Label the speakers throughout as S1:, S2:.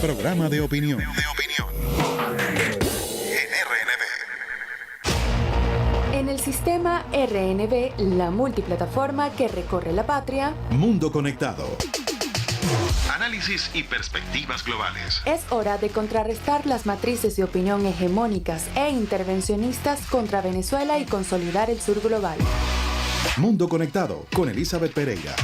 S1: programa de opinión.
S2: En el sistema RNB, la multiplataforma que recorre la patria.
S1: Mundo Conectado.
S3: Análisis y perspectivas globales.
S2: Es hora de contrarrestar las matrices de opinión hegemónicas e intervencionistas contra Venezuela y consolidar el sur global.
S1: Mundo Conectado con Elizabeth Pereira.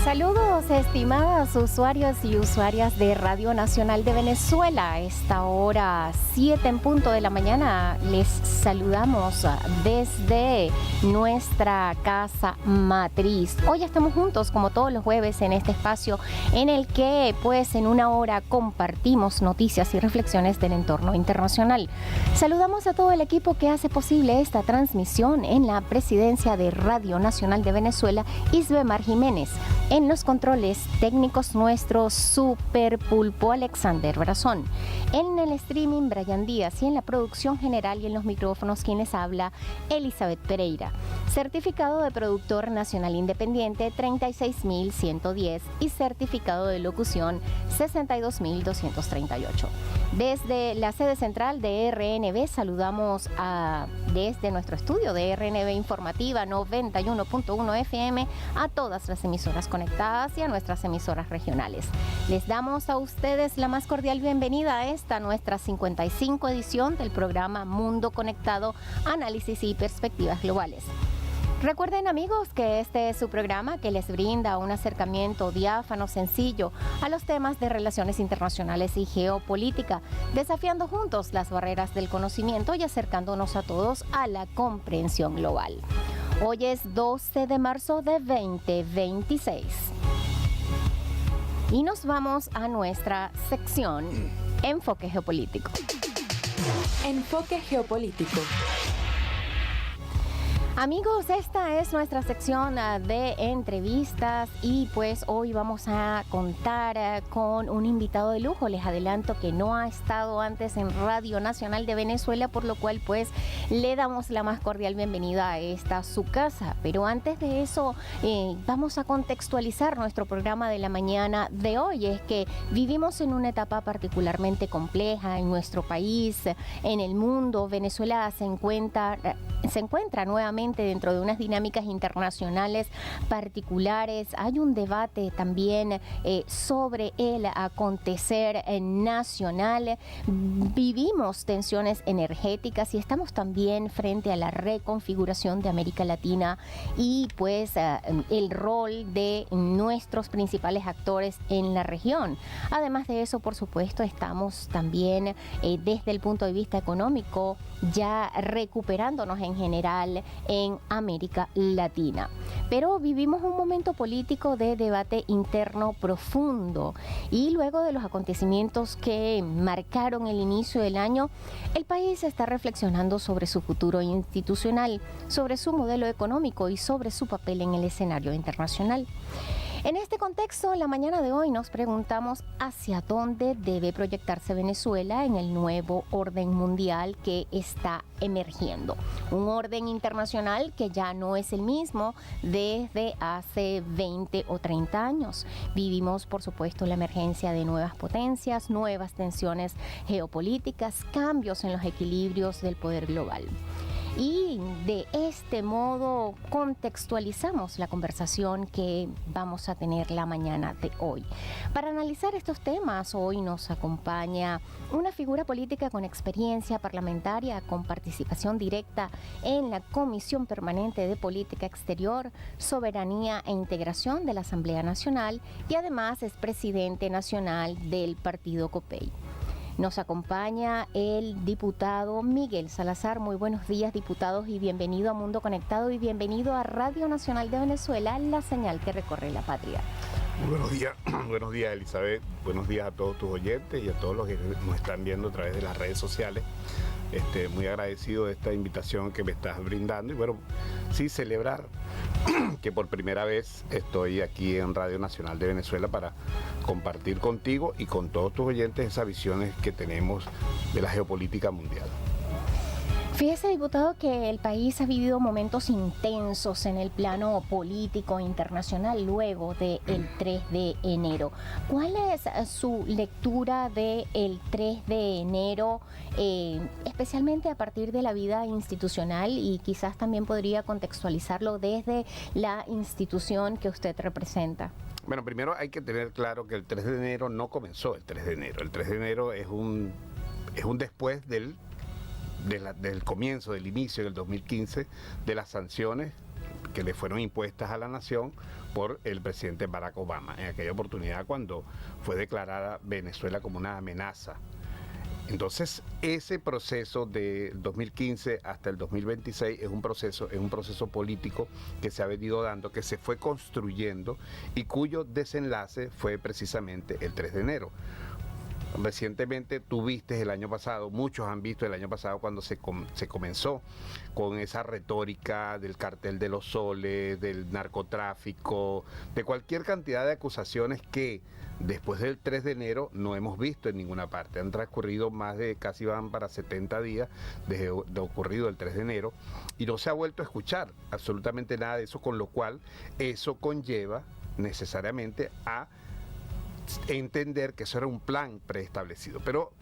S4: Saludos, estimadas usuarios y usuarias de Radio Nacional de Venezuela. A esta hora, 7 en punto de la mañana, les saludamos desde nuestra casa matriz. Hoy estamos juntos, como todos los jueves, en este espacio en el que, pues, en una hora compartimos noticias y reflexiones del entorno internacional. Saludamos a todo el equipo que hace posible esta transmisión en la presidencia de Radio Nacional de Venezuela, Isbemar Jiménez. En los controles técnicos, nuestro super pulpo Alexander Brazón. En el streaming, Brian Díaz. Y en la producción general y en los micrófonos, quien les habla, Elizabeth Pereira. Certificado de productor nacional independiente 36.110 y certificado de locución 62.238. Desde la sede central de RNB saludamos desde nuestro estudio de RNB Informativa 91.1 FM a todas las emisoras conectadas y a nuestras emisoras regionales. Les damos a ustedes la más cordial bienvenida a esta nuestra 55 edición del programa Mundo Conectado, Análisis y Perspectivas Globales. Recuerden, amigos, que este es su programa que les brinda un acercamiento diáfano, sencillo a los temas de relaciones internacionales y geopolítica, desafiando juntos las barreras del conocimiento y acercándonos a todos a la comprensión global. Hoy es 12 de marzo de 2026. Y nos vamos a nuestra sección Enfoque Geopolítico.
S2: Enfoque Geopolítico.
S4: Amigos, esta es nuestra sección de entrevistas y pues hoy vamos a contar con un invitado de lujo. Les adelanto que no ha estado antes en Radio Nacional de Venezuela, por lo cual pues le damos la más cordial bienvenida a esta su casa. Pero antes de eso vamos a contextualizar nuestro programa de la mañana de hoy. Es que vivimos en una etapa particularmente compleja en nuestro país, en el mundo. Venezuela se encuentra nuevamente dentro de unas dinámicas internacionales particulares. Hay un debate también sobre el acontecer nacional. Vivimos tensiones energéticas y estamos también frente a la reconfiguración de América Latina y pues el rol de nuestros principales actores en la región. Además de eso, por supuesto, estamos también desde el punto de vista económico ya recuperándonos en general en América Latina. Pero vivimos un momento político de debate interno profundo y luego de los acontecimientos que marcaron el inicio del año, el país está reflexionando sobre su futuro institucional, sobre su modelo económico y sobre su papel en el escenario internacional. En este contexto, la mañana de hoy nos preguntamos hacia dónde debe proyectarse Venezuela en el nuevo orden mundial que está emergiendo. Un orden internacional que ya no es el mismo desde hace 20 o 30 años. Vivimos, por supuesto, la emergencia de nuevas potencias, nuevas tensiones geopolíticas, cambios en los equilibrios del poder global. Y de este modo contextualizamos la conversación que vamos a tener la mañana de hoy. Para analizar estos temas, hoy nos acompaña una figura política con experiencia parlamentaria, con participación directa en la Comisión Permanente de Política Exterior, Soberanía e Integración de la Asamblea Nacional y además es presidente nacional del Partido COPEI. Nos acompaña el diputado Miguel Salazar. Muy buenos días, diputados, y bienvenido a Mundo Conectado y bienvenido a Radio Nacional de Venezuela, la señal que recorre la patria.
S5: Muy buenos días Elizabeth, buenos días a todos tus oyentes y a todos los que nos están viendo a través de las redes sociales. Muy agradecido de esta invitación que me estás brindando y bueno, sí celebrar que por primera vez estoy aquí en Radio Nacional de Venezuela para compartir contigo y con todos tus oyentes esas visiones que tenemos de la geopolítica mundial.
S4: Fíjese, diputado, que el país ha vivido momentos intensos en el plano político internacional luego del 3 de enero. ¿Cuál es su lectura del 3 de enero, especialmente a partir de la vida institucional, y quizás también podría contextualizarlo desde la institución que usted representa?
S5: Bueno, primero hay que tener claro que el 3 de enero no comenzó el 3 de enero. El 3 de enero es un después del comienzo, del inicio del 2015, de las sanciones que le fueron impuestas a la nación por el presidente Barack Obama, en aquella oportunidad cuando fue declarada Venezuela como una amenaza. Entonces, ese proceso de 2015 hasta el 2026 es un proceso político que se ha venido dando, que se fue construyendo y cuyo desenlace fue precisamente el 3 de enero. Recientemente tú viste el año pasado, muchos han visto el año pasado cuando se comenzó con esa retórica del cartel de los soles, del narcotráfico, de cualquier cantidad de acusaciones que después del 3 de enero no hemos visto en ninguna parte. Han transcurrido casi van para 70 días desde ocurrido el 3 de enero y no se ha vuelto a escuchar absolutamente nada de eso, con lo cual eso conlleva necesariamente a entender que eso era un plan preestablecido. Pero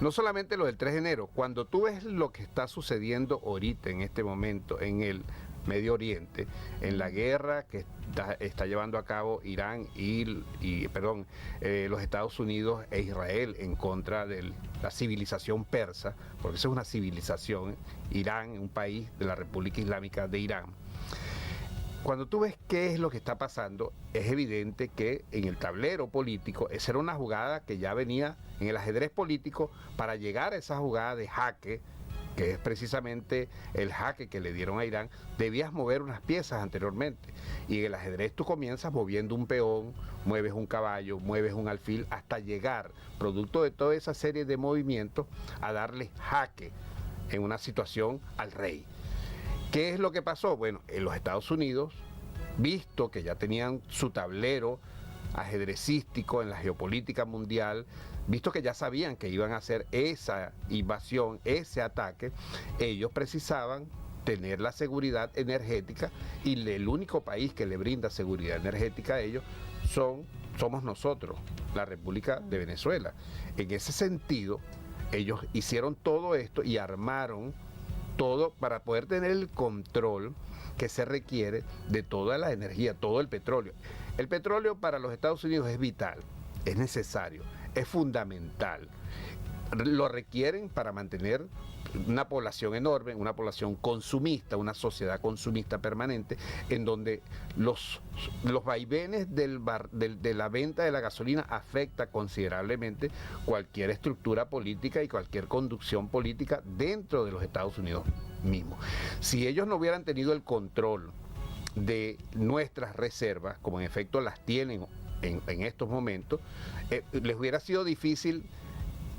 S5: no solamente lo del 3 de enero, cuando tú ves lo que está sucediendo ahorita en este momento en el Medio Oriente, en la guerra que está llevando a cabo Irán los Estados Unidos e Israel en contra de la civilización persa, porque eso es una civilización, Irán, un país de la República Islámica de Irán. Cuando tú ves qué es lo que está pasando, es evidente que en el tablero político, esa era una jugada que ya venía en el ajedrez político para llegar a esa jugada de jaque, que es precisamente el jaque que le dieron a Irán. Debías mover unas piezas anteriormente. Y en el ajedrez tú comienzas moviendo un peón, mueves un caballo, mueves un alfil, hasta llegar, producto de toda esa serie de movimientos, a darle jaque en una situación al rey. ¿Qué es lo que pasó? Bueno, en los Estados Unidos, visto que ya tenían su tablero ajedrecístico en la geopolítica mundial, visto que ya sabían que iban a hacer esa invasión, ese ataque, ellos precisaban tener la seguridad energética, y el único país que le brinda seguridad energética a ellos somos nosotros, la República de Venezuela. En ese sentido, ellos hicieron todo esto y armaron todo para poder tener el control que se requiere de toda la energía, todo el petróleo. El petróleo para los Estados Unidos es vital, es necesario, es fundamental. Lo requieren para mantener una población enorme, una población consumista, una sociedad consumista permanente, en donde los vaivenes de la venta de la gasolina afecta considerablemente cualquier estructura política y cualquier conducción política dentro de los Estados Unidos mismos. Si ellos no hubieran tenido el control de nuestras reservas, como en efecto las tienen en estos momentos, les hubiera sido difícil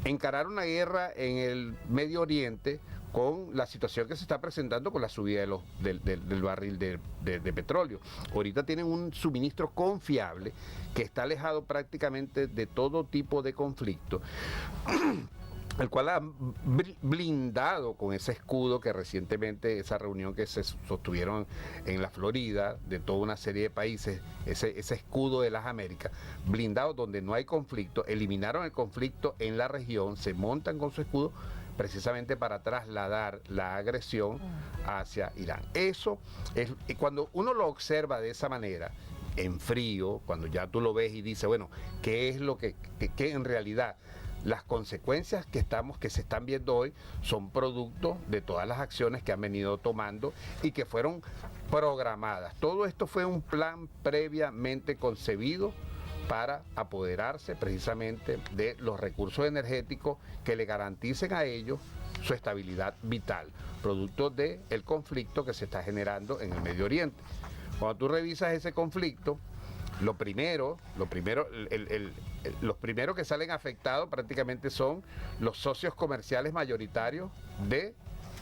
S5: encarar una guerra en el Medio Oriente con la situación que se está presentando con la subida del barril de petróleo. Ahorita tienen un suministro confiable que está alejado prácticamente de todo tipo de conflicto, el cual ha blindado con ese escudo que recientemente, esa reunión que se sostuvieron en la Florida, de toda una serie de países, ese escudo de las Américas, blindado donde no hay conflicto, eliminaron el conflicto en la región, se montan con su escudo precisamente para trasladar la agresión hacia Irán. Eso es, cuando uno lo observa de esa manera, en frío, cuando ya tú lo ves y dices, bueno, ¿qué es lo que en realidad? Las consecuencias que se están viendo hoy son producto de todas las acciones que han venido tomando y que fueron programadas. Todo esto fue un plan previamente concebido para apoderarse precisamente de los recursos energéticos que le garanticen a ellos su estabilidad vital, producto del conflicto que se está generando en el Medio Oriente. Cuando tú revisas ese conflicto, los primeros que salen afectados prácticamente son los socios comerciales mayoritarios de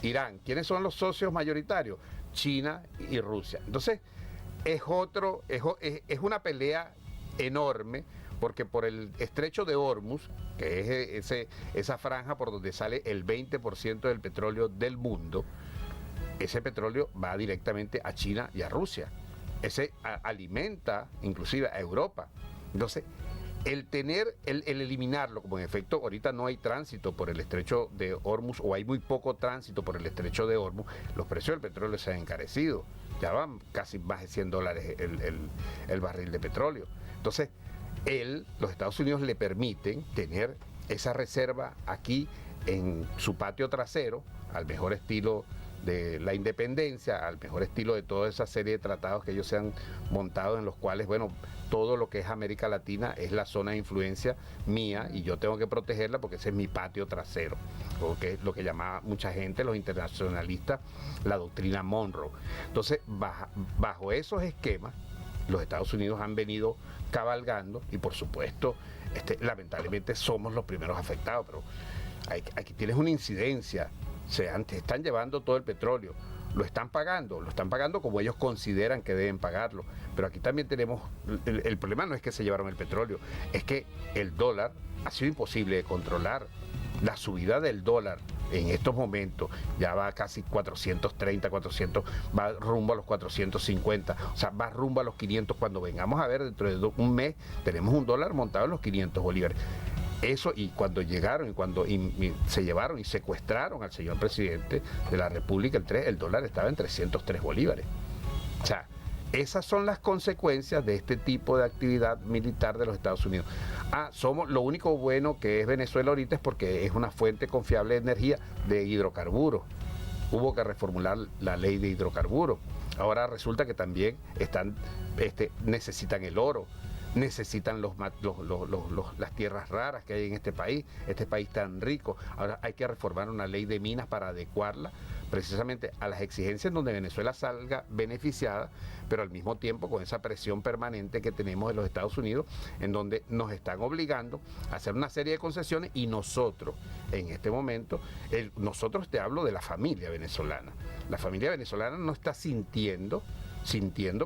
S5: Irán. ¿Quiénes son los socios mayoritarios? China y Rusia. Entonces, es una pelea enorme, porque por el estrecho de Hormuz, que es esa franja por donde sale el 20% del petróleo del mundo, ese petróleo va directamente a China y a Rusia. Ese alimenta inclusive a Europa. Entonces, el eliminarlo, como en efecto ahorita no hay tránsito por el estrecho de Hormuz, o hay muy poco tránsito por el estrecho de Hormuz, los precios del petróleo se han encarecido. Ya van casi más de $100 el barril de petróleo. Entonces, los Estados Unidos le permiten tener esa reserva aquí en su patio trasero, al mejor estilo de la independencia, al mejor estilo de toda esa serie de tratados que ellos se han montado, en los cuales, bueno, todo lo que es América Latina es la zona de influencia mía y yo tengo que protegerla porque ese es mi patio trasero, que es lo que llamaba mucha gente, los internacionalistas, la doctrina Monroe. Entonces, bajo esos esquemas, los Estados Unidos han venido cabalgando y, por supuesto, lamentablemente somos los primeros afectados, pero aquí tienes una incidencia. Están llevando todo el petróleo, lo están pagando como ellos consideran que deben pagarlo, pero aquí también tenemos, el problema no es que se llevaron el petróleo, es que el dólar ha sido imposible de controlar. La subida del dólar en estos momentos ya va a casi 430, 400, va rumbo a los 450, o sea, va rumbo a los 500. Cuando vengamos a ver dentro de un mes, tenemos un dólar montado en los 500 bolívares. Eso, y cuando llegaron y se llevaron y secuestraron al señor presidente de la República, el dólar estaba en 303 bolívares. O sea, esas son las consecuencias de este tipo de actividad militar de los Estados Unidos. Lo único bueno que es Venezuela ahorita es porque es una fuente confiable de energía de hidrocarburos. Hubo que reformular la ley de hidrocarburos. Ahora resulta que también necesitan el oro, necesitan las tierras raras que hay en este país tan rico. Ahora hay que reformar una ley de minas para adecuarla precisamente a las exigencias donde Venezuela salga beneficiada, pero al mismo tiempo con esa presión permanente que tenemos de los Estados Unidos, en donde nos están obligando a hacer una serie de concesiones, y nosotros, en este momento, nosotros te hablo de la familia venezolana. La familia venezolana no está sintiendo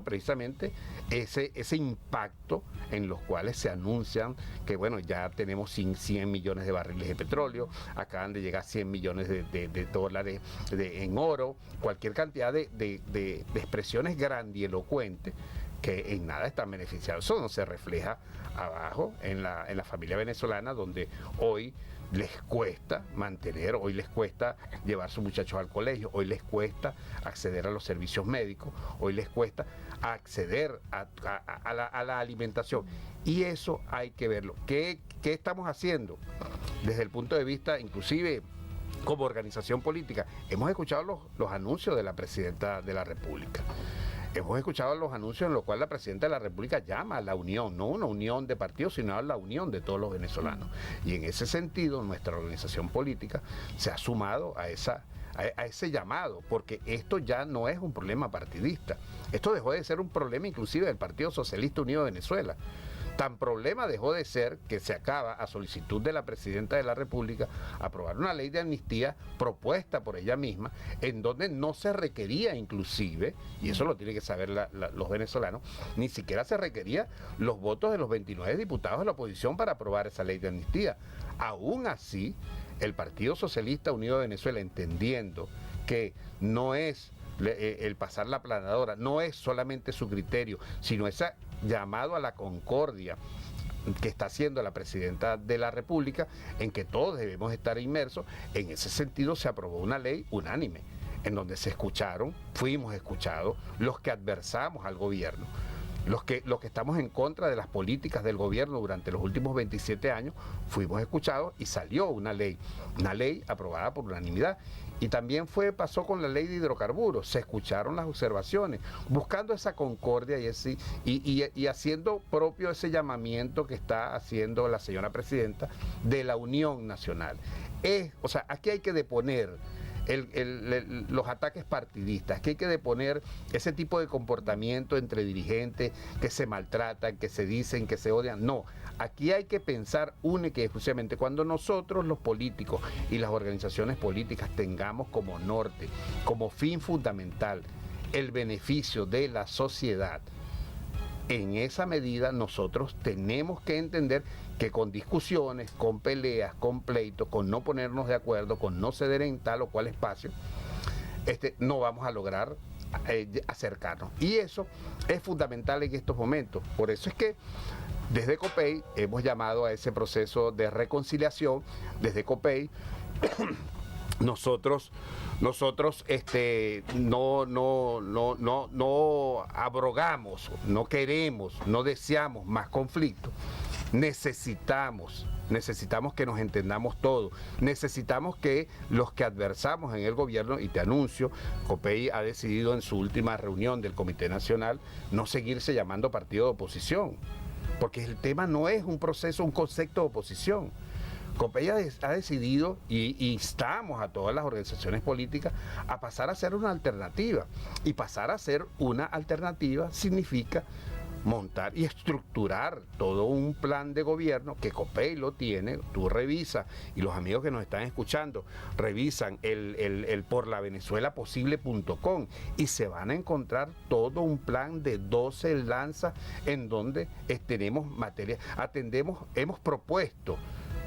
S5: precisamente ese impacto en los cuales se anuncian que, bueno, ya tenemos 100 millones de barriles de petróleo, acaban de llegar 100 millones de dólares en oro, cualquier cantidad de expresiones grandilocuentes que en nada están beneficiados. Eso no se refleja abajo en la familia venezolana, donde hoy les cuesta mantener, hoy les cuesta llevar a sus muchachos al colegio, hoy les cuesta acceder a los servicios médicos, hoy les cuesta acceder a la alimentación. Y eso hay que verlo. ¿Qué estamos haciendo? Desde el punto de vista, inclusive, como organización política, hemos escuchado los anuncios de la presidenta de la República. Hemos escuchado los anuncios en los cuales la presidenta de la República llama a la unión, no una unión de partidos, sino a la unión de todos los venezolanos. Y en ese sentido, nuestra organización política se ha sumado a ese llamado, porque esto ya no es un problema partidista. Esto dejó de ser un problema inclusive del Partido Socialista Unido de Venezuela. Tan problema dejó de ser que se acaba, a solicitud de la presidenta de la República, aprobar una ley de amnistía propuesta por ella misma, en donde no se requería inclusive, y eso lo tienen que saber los venezolanos, ni siquiera se requería los votos de los 29 diputados de la oposición para aprobar esa ley de amnistía. Aún así, el Partido Socialista Unido de Venezuela, entendiendo que no es el pasar la planadora, no es solamente su criterio, sino ese llamado a la concordia que está haciendo la presidenta de la República, en que todos debemos estar inmersos. En ese sentido se aprobó una ley unánime, en donde fuimos escuchados los que adversamos al gobierno, los que estamos en contra de las políticas del gobierno durante los últimos 27 años, fuimos escuchados y salió una ley aprobada por unanimidad. Y también pasó con la ley de hidrocarburos, se escucharon las observaciones, buscando esa concordia y haciendo propio ese llamamiento que está haciendo la señora presidenta de la Unión Nacional. O sea, aquí hay que deponer los ataques partidistas, que hay que deponer ese tipo de comportamiento entre dirigentes que se maltratan, que se dicen, que se odian. No, aquí hay que pensar única y exclusivamente cuando nosotros los políticos y las organizaciones políticas tengamos como norte, como fin fundamental, el beneficio de la sociedad. en esa medida nosotros tenemos que entender que con discusiones, con peleas, con pleitos, con no ponernos de acuerdo, con no ceder en tal o cual espacio, no vamos a lograr acercarnos. Y eso es fundamental en estos momentos. Por eso es que desde COPEI hemos llamado a ese proceso de reconciliación. Desde COPEI nosotros no abrogamos, no queremos, no deseamos más conflicto. Necesitamos que nos entendamos todos, necesitamos que los que adversamos en el gobierno, y te anuncio, COPEI ha decidido en su última reunión del Comité Nacional no seguirse llamando partido de oposición, porque el tema no es un concepto de oposición. COPEI ha decidido, y instamos a todas las organizaciones políticas a pasar a ser una alternativa, y pasar a ser una alternativa significa montar y estructurar todo un plan de gobierno que COPEI lo tiene. Tú revisas, y los amigos que nos están escuchando revisan el porlavenezuelaposible.com y se van a encontrar todo un plan de 12 lanzas en donde tenemos materia, hemos propuesto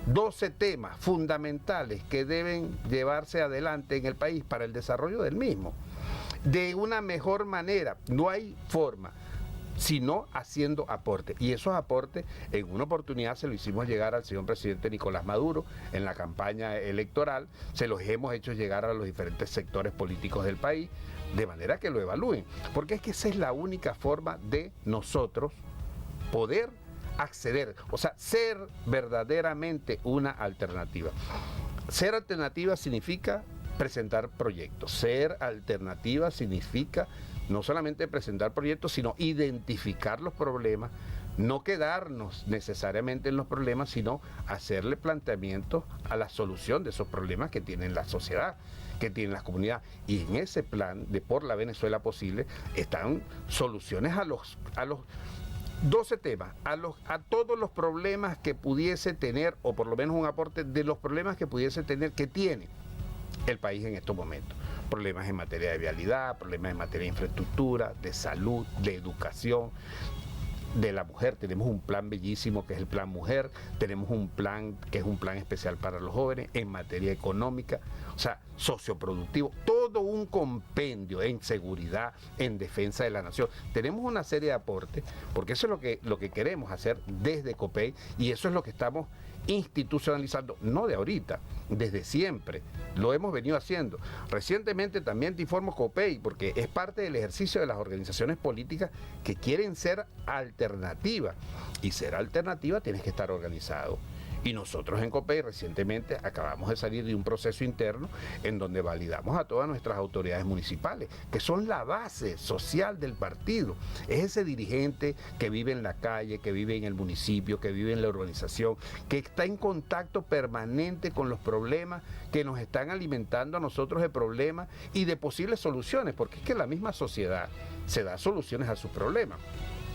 S5: 12 temas fundamentales que deben llevarse adelante en el país para el desarrollo del mismo de una mejor manera. No hay forma sino haciendo aportes, y esos aportes en una oportunidad se lo hicimos llegar al señor presidente Nicolás Maduro en la campaña electoral, se los hemos hecho llegar a los diferentes sectores políticos del país, de manera que lo evalúen, porque es que esa es la única forma de nosotros poder acceder, o sea, ser verdaderamente una alternativa. Ser alternativa significa presentar proyectos, ser alternativa significa no solamente presentar proyectos, sino identificar los problemas, no quedarnos necesariamente en los problemas, sino hacerle planteamientos a la solución de esos problemas que tiene la sociedad, que tiene la comunidad. Y en ese plan de Por la Venezuela Posible están soluciones a los 12 temas, a todos los problemas que pudiese tener, o por lo menos un aporte de los problemas que pudiese tener, que tiene el país en estos momentos. Problemas en materia de vialidad, problemas en materia de infraestructura, de salud, de educación, de la mujer. Tenemos un plan bellísimo que es el Plan Mujer, tenemos un plan que es un plan especial para los jóvenes en materia económica, o sea, socioproductivo, todo un compendio en seguridad, en defensa de la nación. Tenemos una serie de aportes, porque eso es lo que queremos hacer desde COPEI, y eso es lo que estamos institucionalizando, no de ahorita, desde siempre, lo hemos venido haciendo. Recientemente también te informo COPEI, porque es parte del ejercicio de las organizaciones políticas que quieren ser alternativas, y ser alternativa tienes que estar organizado. Y nosotros en COPEI recientemente acabamos de salir de un proceso interno en donde validamos a todas nuestras autoridades municipales, que son la base social del partido. Es ese dirigente que vive en la calle, que vive en el municipio, que vive en la urbanización, que está en contacto permanente con los problemas que nos están alimentando a nosotros de problemas y de posibles soluciones, porque es que la misma sociedad se da soluciones a sus problemas.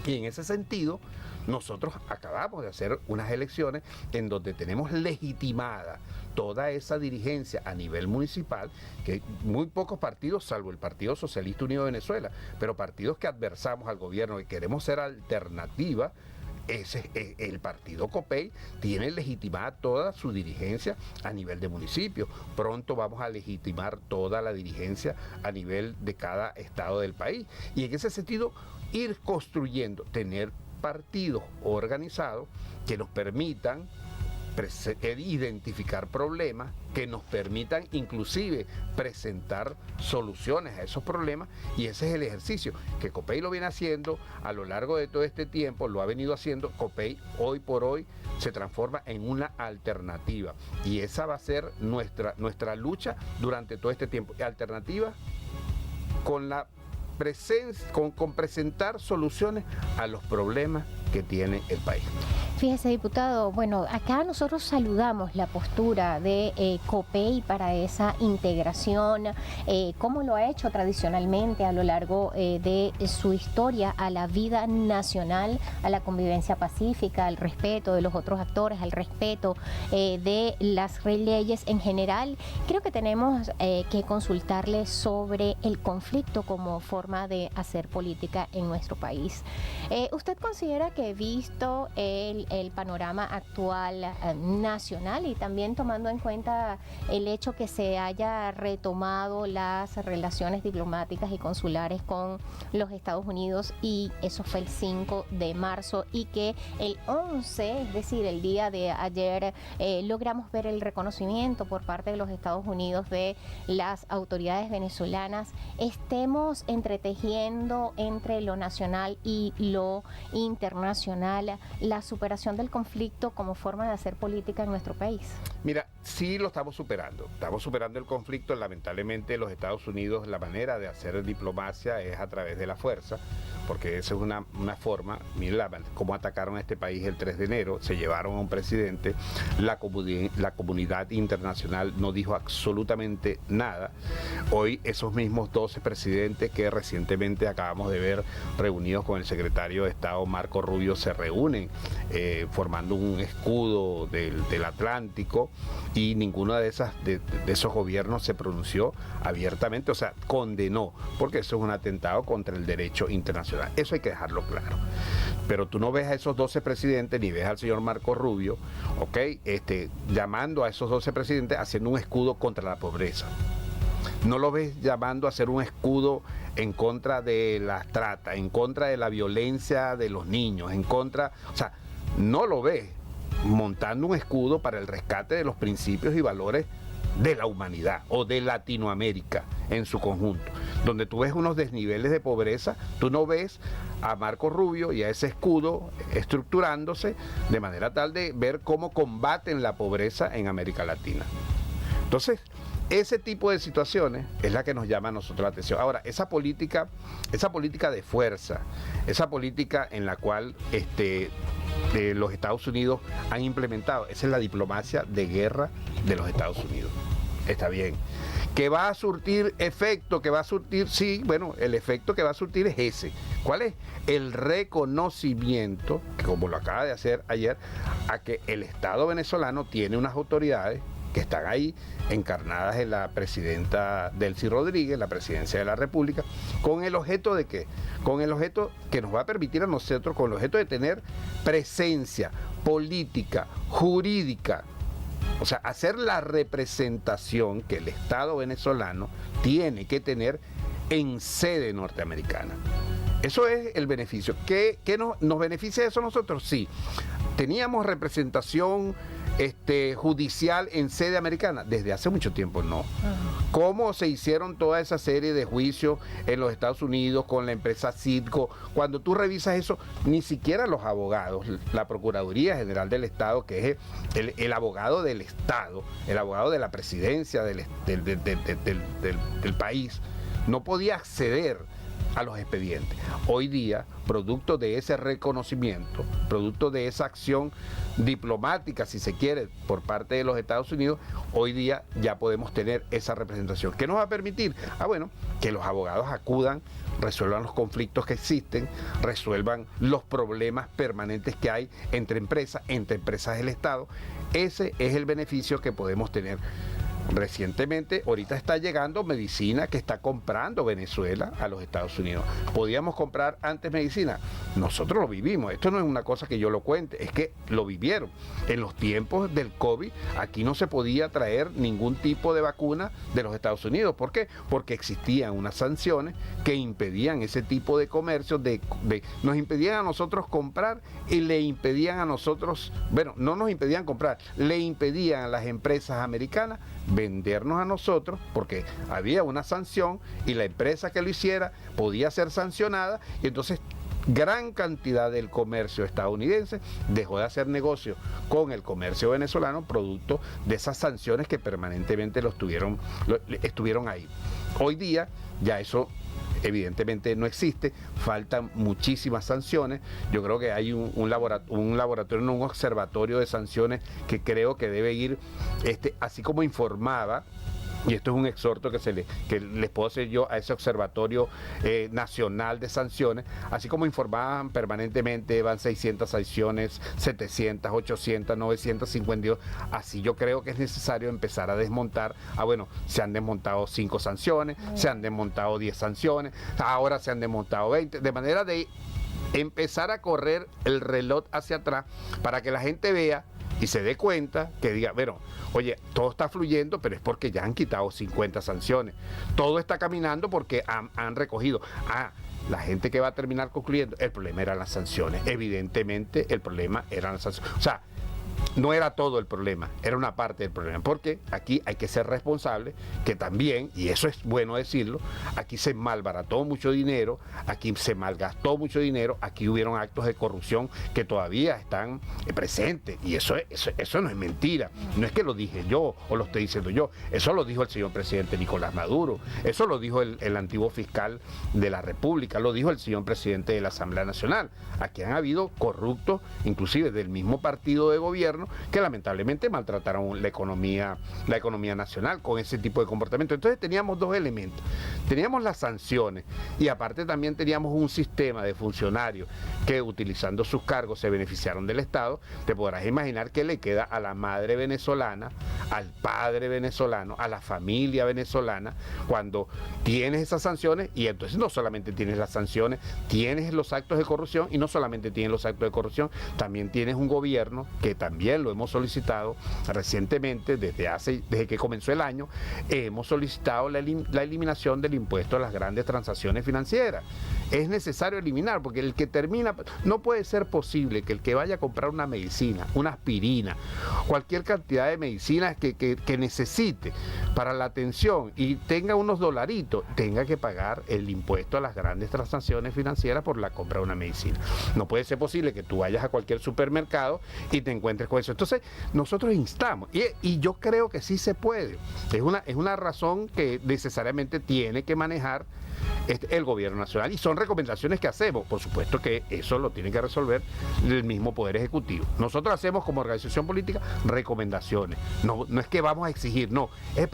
S5: Y en ese sentido, nosotros acabamos de hacer unas elecciones en donde tenemos legitimada toda esa dirigencia a nivel municipal, que muy pocos partidos, salvo el Partido Socialista Unido de Venezuela, pero partidos que adversamos al gobierno, que queremos ser alternativa, el partido COPEI tiene legitimada toda su dirigencia a nivel de municipio. Pronto vamos a legitimar toda la dirigencia a nivel de cada estado del país. Y en ese sentido, ir construyendo, tener partidos organizados que nos permitan identificar problemas, que nos permitan inclusive presentar soluciones a esos problemas, y ese es el ejercicio que COPEI lo viene haciendo a lo largo de todo este tiempo, lo ha venido haciendo. COPEI hoy por hoy se transforma en una alternativa, y esa va a ser nuestra lucha durante todo este tiempo. Alternativa con la presencia, con presentar soluciones a los problemas que tiene el país.
S4: Fíjese, diputado, bueno, acá nosotros saludamos la postura de COPEI para esa integración, como lo ha hecho tradicionalmente a lo largo de su historia a la vida nacional, a la convivencia pacífica, al respeto de los otros actores, al respeto de las leyes en general. Creo que tenemos que consultarle sobre el conflicto como forma de hacer política en nuestro país. ¿Usted considera que, visto el panorama actual nacional y también tomando en cuenta el hecho que se haya retomado las relaciones diplomáticas y consulares con los Estados Unidos, y eso fue el 5 de marzo, y que el 11, es decir, el día de ayer, logramos ver el reconocimiento por parte de los Estados Unidos de las autoridades venezolanas, estemos entretejiendo entre lo nacional y lo internacional la superación del conflicto como forma de hacer política en nuestro país?
S5: Mira, sí lo estamos superando el conflicto. Lamentablemente los Estados Unidos, la manera de hacer diplomacia es a través de la fuerza, porque esa es una forma. Mira cómo atacaron a este país el 3 de enero, se llevaron a un presidente, la comunidad internacional no dijo absolutamente nada. Hoy esos mismos 12 presidentes que recientemente acabamos de ver reunidos con el secretario de Estado Marco Rubio se reúnen formando un escudo del Atlántico, y ninguno de esos gobiernos se pronunció abiertamente, o sea, condenó, porque eso es un atentado contra el derecho internacional. Eso hay que dejarlo claro. Pero tú no ves a esos 12 presidentes, ni ves al señor Marco Rubio, ¿ok? Llamando a esos 12 presidentes haciendo un escudo contra la pobreza. No lo ves llamando a hacer un escudo en contra de la trata, en contra de la violencia de los niños, en contra, o sea, no lo ves montando un escudo para el rescate de los principios y valores de la humanidad o de Latinoamérica en su conjunto. Donde tú ves unos desniveles de pobreza, tú no ves a Marco Rubio y a ese escudo estructurándose de manera tal de ver cómo combaten la pobreza en América Latina. Entonces, ese tipo de situaciones es la que nos llama a nosotros la atención. Ahora, esa política de fuerza, esa política en la cual los Estados Unidos han implementado, esa es la diplomacia de guerra de los Estados Unidos. Está bien. ¿Que va a surtir efecto? ¿Que va a surtir? Sí, bueno, el efecto que va a surtir es ese. ¿Cuál es? El reconocimiento, que como lo acaba de hacer ayer, a que el Estado venezolano tiene unas autoridades que están ahí encarnadas en la presidenta Delcy Rodríguez, la presidencia de la República, con el objeto de ¿qué? Con el objeto que nos va a permitir a nosotros, con el objeto de tener presencia política, jurídica, o sea, hacer la representación que el Estado venezolano tiene que tener en sede norteamericana. Eso es el beneficio. ¿Qué nos beneficia eso a nosotros? Sí, teníamos representación judicial en sede americana desde hace mucho tiempo. No. ¿Cómo se hicieron toda esa serie de juicios en los Estados Unidos con la empresa Citgo? Cuando tú revisas eso, ni siquiera los abogados, la Procuraduría General del Estado, que es el abogado del Estado, el abogado de la presidencia del país, no podía acceder a los expedientes. Hoy día, producto de ese reconocimiento, producto de esa acción diplomática, si se quiere, por parte de los Estados Unidos, hoy día ya podemos tener esa representación. ¿Qué nos va a permitir? Bueno, que los abogados acudan, resuelvan los conflictos que existen, resuelvan los problemas permanentes que hay entre empresas del Estado. Ese es el beneficio que podemos tener. Recientemente, ahorita está llegando medicina que está comprando Venezuela a los Estados Unidos. ¿Podíamos comprar antes medicina? Nosotros lo vivimos. Esto no es una cosa que yo lo cuente, es que lo vivieron. En los tiempos del COVID, aquí no se podía traer ningún tipo de vacuna de los Estados Unidos. ¿Por qué? Porque existían unas sanciones que impedían ese tipo de comercio, nos impedían a nosotros comprar y le impedían a nosotros, bueno, no nos impedían comprar, le impedían a las empresas americanas vendernos a nosotros, porque había una sanción y la empresa que lo hiciera podía ser sancionada, y entonces gran cantidad del comercio estadounidense dejó de hacer negocio con el comercio venezolano producto de esas sanciones que permanentemente estuvieron ahí. Hoy día ya eso evidentemente no existe, faltan muchísimas sanciones. Yo creo que hay un laboratorio, un observatorio de sanciones que creo que debe ir, así como informaba. Y esto es un exhorto que les puedo hacer yo a ese observatorio nacional de sanciones, así como informaban permanentemente, van 600 sanciones, 700, 800, 952, así yo creo que es necesario empezar a desmontar. Bueno, se han desmontado 5 sanciones, se han desmontado 10 sanciones, ahora se han desmontado 20, de manera de empezar a correr el reloj hacia atrás para que la gente vea y se dé cuenta, que diga, bueno, oye, todo está fluyendo, pero es porque ya han quitado 50 sanciones. Todo está caminando porque han recogido. La gente que va a terminar concluyendo, el problema eran las sanciones. Evidentemente, el problema eran las sanciones. O sea, no era todo el problema, era una parte del problema, porque aquí hay que ser responsable, que también, y eso es bueno decirlo, aquí se malbarató mucho dinero, aquí se malgastó mucho dinero, aquí hubieron actos de corrupción que todavía están presentes, y eso no es mentira, no es que lo dije yo o lo estoy diciendo yo, eso lo dijo el señor presidente Nicolás Maduro, eso lo dijo el antiguo fiscal de la República, lo dijo el señor presidente de la Asamblea Nacional. Aquí han habido corruptos, inclusive del mismo partido de gobierno, que lamentablemente maltrataron la economía nacional con ese tipo de comportamiento. Entonces teníamos 2 elementos, teníamos las sanciones y aparte también teníamos un sistema de funcionarios que utilizando sus cargos se beneficiaron del Estado. Te podrás imaginar qué le queda a la madre venezolana, al padre venezolano, a la familia venezolana cuando tienes esas sanciones. Y entonces no solamente tienes las sanciones, tienes los actos de corrupción, y no solamente tienes los actos de corrupción, también tienes un gobierno que también lo hemos solicitado recientemente, desde que comenzó el año, hemos solicitado la eliminación del impuesto a las grandes transacciones financieras. Es necesario eliminar, porque el que termina, no puede ser posible que el que vaya a comprar una medicina, una aspirina, cualquier cantidad de medicinas que necesite para la atención y tenga unos dolaritos, tenga que pagar el impuesto a las grandes transacciones financieras por la compra de una medicina. No puede ser posible que tú vayas a cualquier supermercado y te encuentres con eso. Entonces, nosotros instamos, y yo creo que sí se puede. Es una razón que necesariamente tiene que manejar el gobierno nacional, y son recomendaciones que hacemos. Por supuesto que eso lo tiene que resolver el mismo Poder Ejecutivo. Nosotros hacemos como organización política recomendaciones, no es que vamos a exigir, no,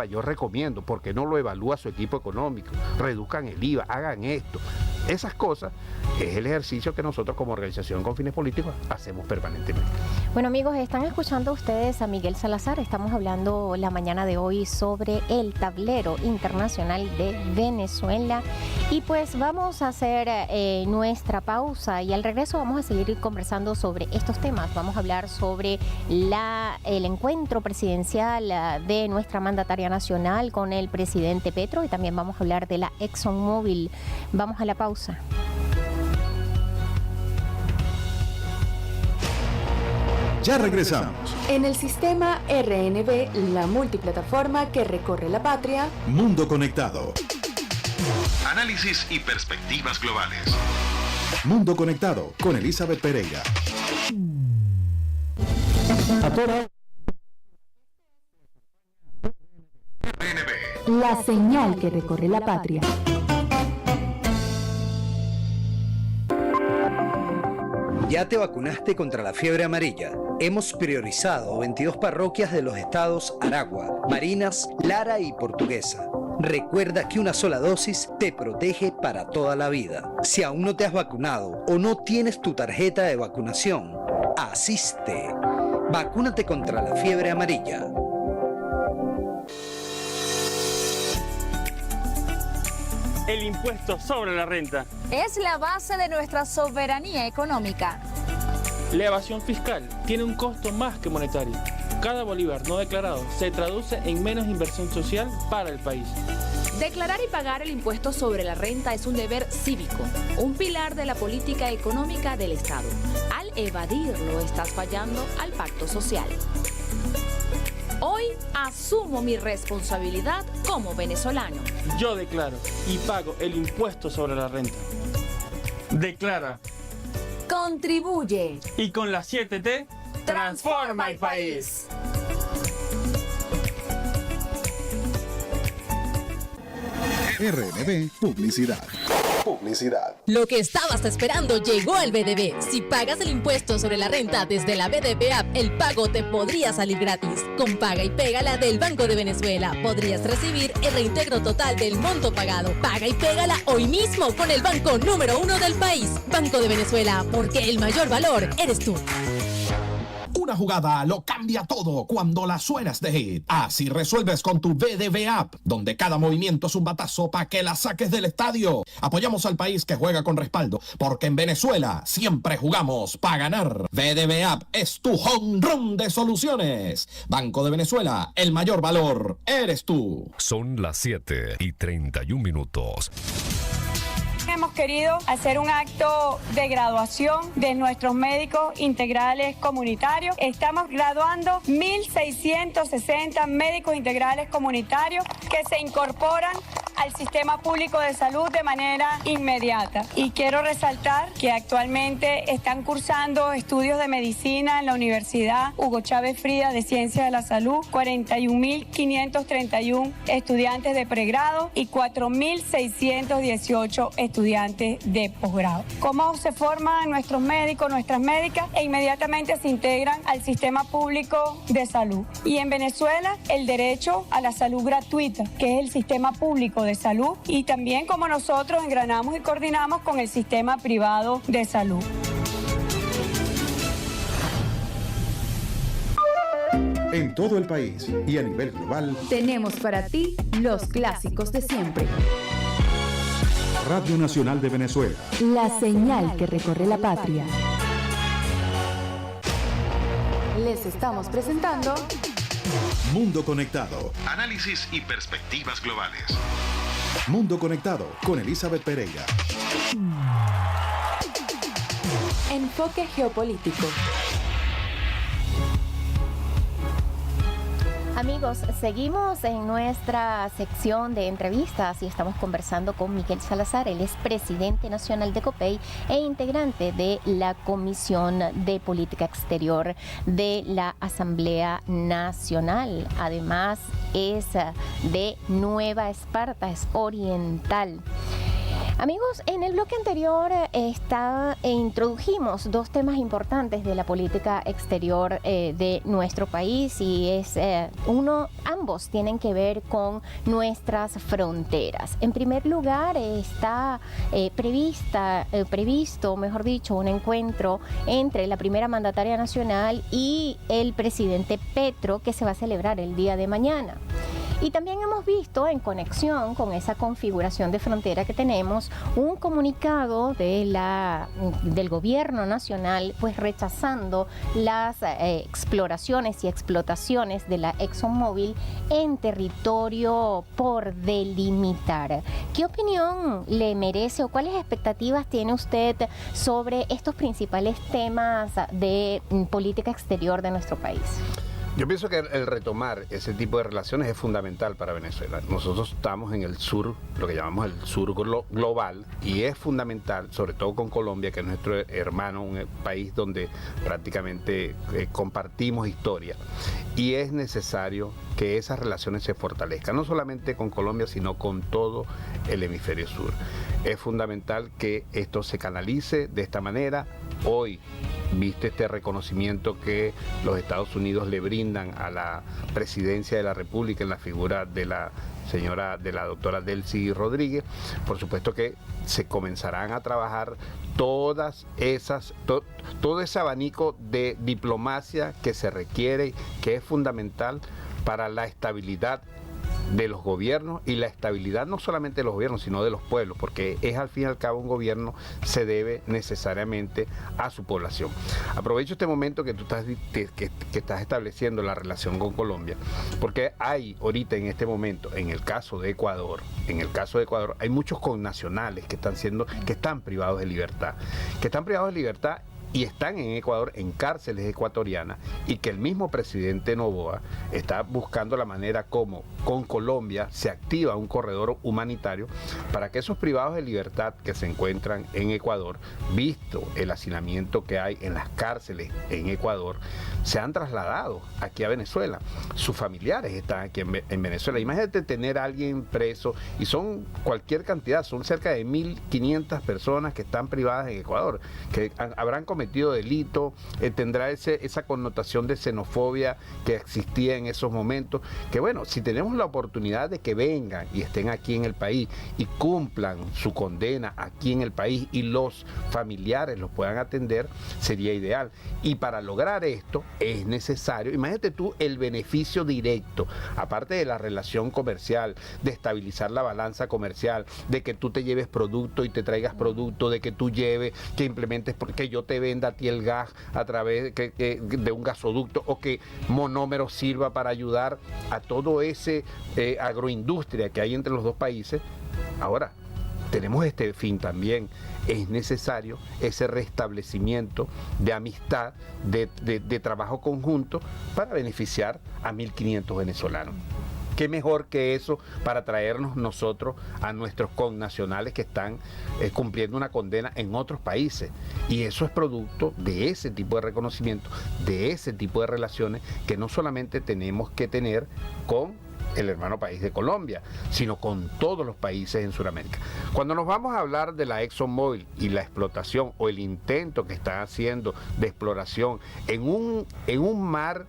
S5: yo recomiendo, porque no lo evalúa su equipo económico, reduzcan el IVA, hagan esto. Esas cosas es el ejercicio que nosotros como organización con fines políticos hacemos permanentemente.
S4: Bueno, amigos, están escuchando ustedes a Miguel Salazar. Estamos hablando la mañana de hoy sobre el tablero internacional de Venezuela. Y pues vamos a hacer nuestra pausa, y al regreso vamos a seguir conversando sobre estos temas. Vamos a hablar sobre el encuentro presidencial de nuestra mandataria nacional con el presidente Petro, y también vamos a hablar de la ExxonMobil. Vamos a la pausa.
S1: Ya regresamos.
S2: En el sistema RNB, la multiplataforma que recorre la patria.
S1: Mundo Conectado.
S3: Análisis y perspectivas globales.
S1: Mundo Conectado con Elizabeth Pereira.
S3: RNB.
S2: La señal que recorre la patria.
S6: ¿Ya te vacunaste contra la fiebre amarilla? Hemos priorizado 22 parroquias de los estados Aragua, Barinas, Lara y Portuguesa. Recuerda que una sola dosis te protege para toda la vida. Si aún no te has vacunado o no tienes tu tarjeta de vacunación, asiste. Vacúnate contra la fiebre amarilla.
S7: El impuesto sobre la renta
S8: es la base de nuestra soberanía económica.
S7: La evasión fiscal tiene un costo más que monetario. Cada bolívar no declarado se traduce en menos inversión social para el país.
S9: Declarar y pagar el impuesto sobre la renta es un deber cívico, un pilar de la política económica del Estado. Al evadirlo, estás fallando al pacto social. Hoy asumo mi responsabilidad como venezolano.
S7: Yo declaro y pago el impuesto sobre la renta. Declara.
S9: Contribuye.
S7: Y con las 7T, transforma el país.
S1: RNB Publicidad. Publicidad.
S10: Lo que estabas esperando llegó al BDB. Si pagas el impuesto sobre la renta desde la BDB App, el pago te podría salir gratis. Con Paga y Pégala del Banco de Venezuela podrías recibir el reintegro total del monto pagado. Paga y Pégala hoy mismo con el banco número 1 del país. Banco de Venezuela, porque el mayor valor eres tú.
S11: Una jugada lo cambia todo cuando la suenas de hit. Así resuelves con tu BDB App, donde cada movimiento es un batazo para que la saques del estadio. Apoyamos al país que juega con respaldo, porque en Venezuela siempre jugamos para ganar. BDB App es tu home run de soluciones. Banco de Venezuela, el mayor valor eres tú.
S12: Son las 7:31.
S13: Hemos querido hacer un acto de graduación de nuestros médicos integrales comunitarios. Estamos graduando 1.660 médicos integrales comunitarios que se incorporan al sistema público de salud de manera inmediata. Y quiero resaltar que actualmente están cursando estudios de medicina en la Universidad Hugo Chávez Frías de Ciencias de la Salud, 41.531 estudiantes de pregrado y 4.618 estudiantes de posgrado. ¿Cómo se forman nuestros médicos, nuestras médicas? E inmediatamente se integran al sistema público de salud. Y en Venezuela, el derecho a la salud gratuita, que es el sistema público de salud, y también como nosotros engranamos y coordinamos con el sistema privado de salud.
S1: En todo el país y a nivel global,
S2: tenemos para ti los clásicos de siempre.
S1: Radio Nacional de Venezuela.
S2: La señal que recorre la patria. Les estamos presentando
S1: Mundo Conectado.
S3: Análisis y perspectivas globales.
S1: Mundo Conectado con Elizabeth Pereira.
S2: Enfoque geopolítico.
S4: Amigos, seguimos en nuestra sección de entrevistas y estamos conversando con Miguel Salazar. Él es presidente nacional de COPEI e integrante de la Comisión de Política Exterior de la Asamblea Nacional. Además, es de Nueva Esparta, es oriental. Amigos, en el bloque anterior introdujimos dos temas importantes de la política exterior de nuestro país y ambos tienen que ver con nuestras fronteras. En primer lugar, está previsto, un encuentro entre la primera mandataria nacional y el presidente Petro que se va a celebrar el día de mañana. Y también hemos visto, en conexión con esa configuración de frontera que tenemos, un comunicado del gobierno nacional, pues rechazando las exploraciones y explotaciones de la ExxonMobil en territorio por delimitar. ¿Qué opinión le merece o cuáles expectativas tiene usted sobre estos principales temas de política exterior de nuestro país?
S5: Yo pienso que el retomar ese tipo de relaciones es fundamental para Venezuela. Nosotros estamos en el sur, lo que llamamos el sur global, y es fundamental, sobre todo con Colombia, que es nuestro hermano, un país donde prácticamente compartimos historia. Y es necesario que esas relaciones se fortalezcan, no solamente con Colombia, sino con todo el hemisferio sur. Es fundamental que esto se canalice de esta manera. Hoy viste este reconocimiento que los Estados Unidos le brindan a la presidencia de la República en la figura de la doctora Delcy Rodríguez. Por supuesto que se comenzarán a trabajar todo ese abanico de diplomacia que se requiere, que es fundamental para la estabilidad de los gobiernos y la estabilidad no solamente de los gobiernos sino de los pueblos, porque es al fin y al cabo un gobierno se debe necesariamente a su población. Aprovecho este momento que tú estás estableciendo la relación con Colombia, porque hay ahorita en este momento, en el caso de Ecuador, hay muchos connacionales que están privados de libertad, y están en Ecuador en cárceles ecuatorianas, y que el mismo presidente Noboa está buscando la manera como con Colombia se activa un corredor humanitario para que esos privados de libertad que se encuentran en Ecuador, visto el hacinamiento que hay en las cárceles en Ecuador, sean trasladados aquí a Venezuela. Sus familiares están aquí en Venezuela. Imagínate tener a alguien preso, y son cualquier cantidad, son cerca de 1.500 personas que están privadas en Ecuador, que habrán cometido delito, tendrá esa connotación de xenofobia que existía en esos momentos, que bueno, si tenemos la oportunidad de que vengan y estén aquí en el país y cumplan su condena aquí en el país y los familiares los puedan atender, sería ideal. Y para lograr esto es necesario, imagínate tú el beneficio directo, aparte de la relación comercial, de estabilizar la balanza comercial, de que tú te lleves producto y te traigas producto, de que tú lleves, que implementes, que yo te venda a ti el gas a través de un gasoducto, o que Monómero sirva para ayudar a todo ese agroindustria que hay entre los dos países. Ahora, tenemos este fin también. Es necesario ese restablecimiento de amistad, de trabajo conjunto para beneficiar a 1.500 venezolanos. ¿Qué mejor que eso para traernos nosotros a nuestros connacionales que están cumpliendo una condena en otros países? Y eso es producto de ese tipo de reconocimiento, de ese tipo de relaciones que no solamente tenemos que tener con el hermano país de Colombia, sino con todos los países en Sudamérica. Cuando nos vamos a hablar de la ExxonMobil y la explotación o el intento que están haciendo de exploración en un mar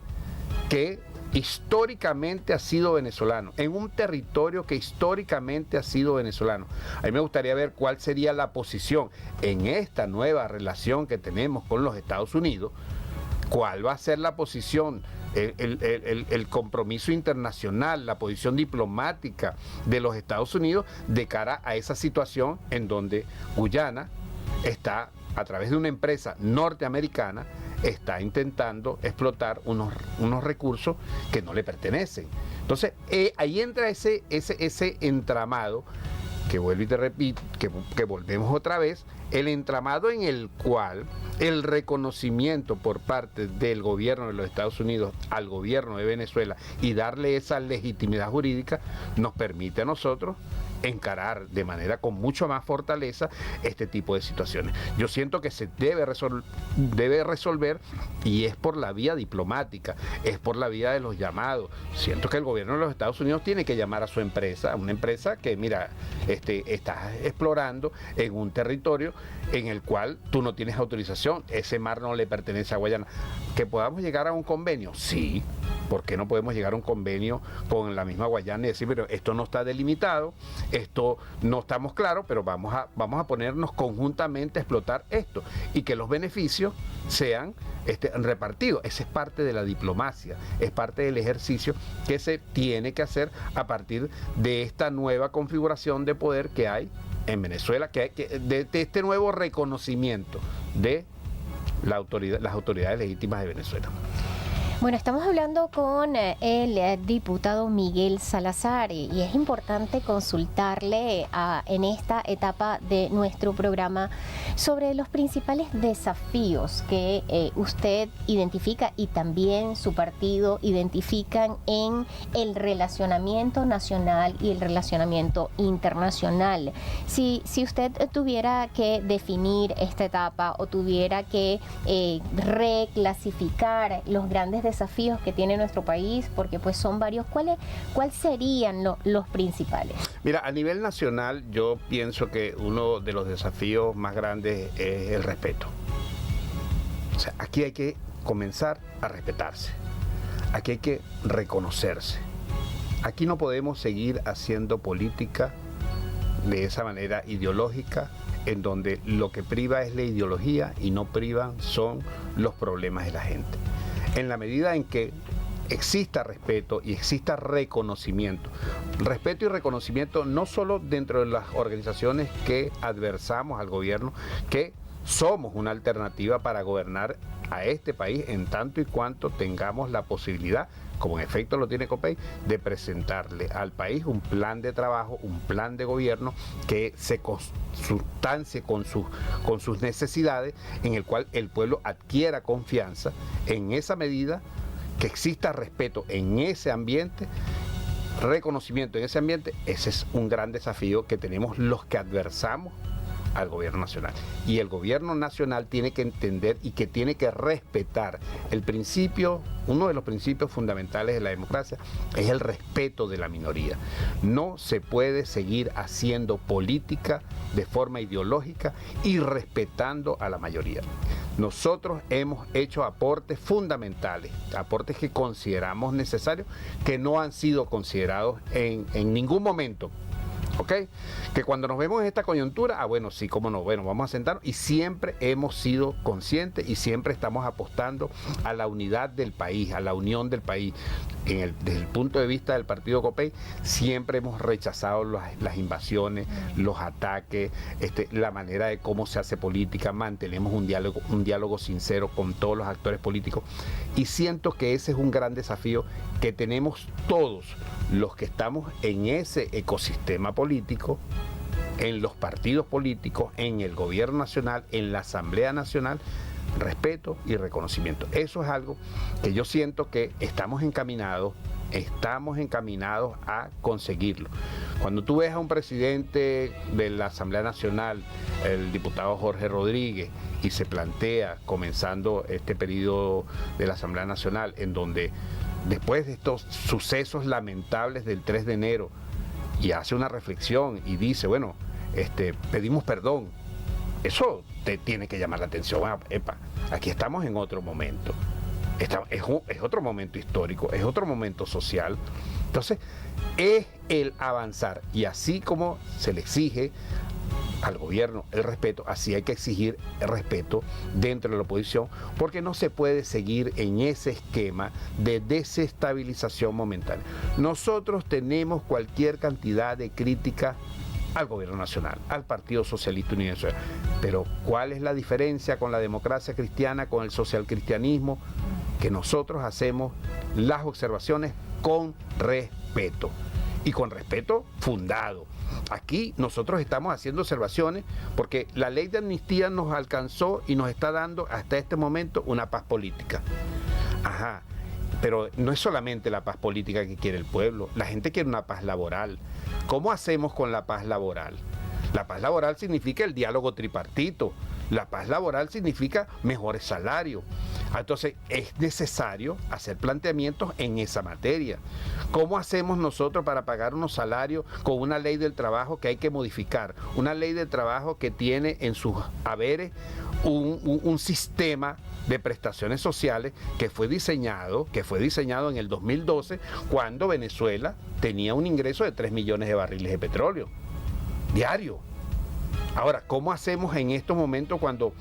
S5: que históricamente ha sido venezolano, en un territorio que históricamente ha sido venezolano, a mí me gustaría ver cuál sería la posición en esta nueva relación que tenemos con los Estados Unidos, cuál va a ser la posición, el compromiso internacional, la posición diplomática de los Estados Unidos de cara a esa situación en donde Guyana está, a través de una empresa norteamericana, está intentando explotar unos recursos que no le pertenecen. Entonces, ahí entra ese entramado, que vuelvo y te repito, que volvemos otra vez, el entramado en el cual el reconocimiento por parte del gobierno de los Estados Unidos al gobierno de Venezuela y darle esa legitimidad jurídica nos permite a nosotros encarar de manera con mucho más fortaleza este tipo de situaciones. Yo siento que se debe resolver, y es por la vía diplomática, es por la vía de los llamados. Siento que el gobierno de los Estados Unidos tiene que llamar a su empresa, una empresa que, mira, estás explorando en un territorio en el cual tú no tienes autorización, ese mar no le pertenece a Guayana. ¿Que podamos llegar a un convenio? Sí. ¿Por qué no podemos llegar a un convenio con la misma Guayana y decir, pero esto no está delimitado, esto no estamos claros, pero vamos a ponernos conjuntamente a explotar esto y que los beneficios sean repartidos? Esa es parte de la diplomacia, es parte del ejercicio que se tiene que hacer a partir de esta nueva configuración de poder que hay en Venezuela, de este nuevo reconocimiento de las autoridades legítimas de Venezuela.
S4: Bueno, estamos hablando con el diputado Miguel Salazar, y es importante consultarle en esta etapa de nuestro programa sobre los principales desafíos que usted identifica y también su partido identifican en el relacionamiento nacional y el relacionamiento internacional. Si usted tuviera que definir esta etapa o tuviera que reclasificar los grandes desafíos que tiene nuestro país, porque pues son varios, ¿cuáles serían los principales?
S5: Mira, a nivel nacional yo pienso que uno de los desafíos más grandes es el respeto. O sea, aquí hay que comenzar a respetarse, aquí hay que reconocerse. Aquí no podemos seguir haciendo política de esa manera ideológica, en donde lo que priva es la ideología y no privan son los problemas de la gente. En la medida en que exista respeto y exista reconocimiento. Respeto y reconocimiento no solo dentro de las organizaciones que adversamos al gobierno, que somos una alternativa para gobernar a este país en tanto y cuanto tengamos la posibilidad, como en efecto lo tiene COPEI, de presentarle al país un plan de trabajo, un plan de gobierno que se consustancie con sus necesidades, en el cual el pueblo adquiera confianza. En esa medida, que exista respeto en ese ambiente, reconocimiento en ese ambiente. Ese es un gran desafío que tenemos los que adversamos al gobierno nacional. Y el gobierno nacional tiene que entender y que tiene que respetar el principio, uno de los principios fundamentales de la democracia es el respeto de la minoría. No se puede seguir haciendo política de forma ideológica y respetando a la mayoría. Nosotros hemos hecho aportes fundamentales, aportes que consideramos necesarios, que no han sido considerados en ningún momento. ¿Ok? Que cuando nos vemos en esta coyuntura, bueno, sí, cómo no, bueno, vamos a sentarnos, y siempre hemos sido conscientes y siempre estamos apostando a la unidad del país, a la unión del país. Desde el punto de vista del partido COPEI, siempre hemos rechazado las invasiones, los ataques, la manera de cómo se hace política, mantenemos un diálogo sincero con todos los actores políticos, y siento que ese es un gran desafío que tenemos todos los que estamos en ese ecosistema político, en los partidos políticos, en el gobierno nacional, en la Asamblea Nacional. Respeto y reconocimiento. Eso es algo que yo siento que estamos encaminados a conseguirlo. Cuando tú ves a un presidente de la Asamblea Nacional, el diputado Jorge Rodríguez, y se plantea, comenzando este periodo de la Asamblea Nacional, en donde después de estos sucesos lamentables del 3 de enero, y hace una reflexión y dice, bueno, pedimos perdón. Eso te tiene que llamar la atención. Aquí estamos en otro momento. Es otro momento histórico, es otro momento social. Entonces, es el avanzar. Y así como se le exige al gobierno el respeto, así hay que exigir el respeto dentro de la oposición, porque no se puede seguir en ese esquema de desestabilización momentánea. Nosotros tenemos cualquier cantidad de crítica al gobierno nacional, al Partido Socialista Universal, pero ¿cuál es la diferencia con la democracia cristiana, con el socialcristianismo? Que nosotros hacemos las observaciones con respeto, y con respeto fundado. Aquí nosotros estamos haciendo observaciones porque la ley de amnistía nos alcanzó y nos está dando hasta este momento una paz política. Ajá, pero no es solamente la paz política que quiere el pueblo, la gente quiere una paz laboral. ¿Cómo hacemos con la paz laboral? La paz laboral significa el diálogo tripartito, la paz laboral significa mejores salarios. Entonces es necesario hacer planteamientos en esa materia. ¿Cómo hacemos nosotros para pagar unos salarios con una ley del trabajo que hay que modificar? Una ley del trabajo que tiene en sus haberes un sistema de prestaciones sociales que fue diseñado en el 2012, cuando Venezuela tenía un ingreso de 3 millones de barriles de petróleo diario. Ahora, ¿cómo hacemos en estos momentos cuando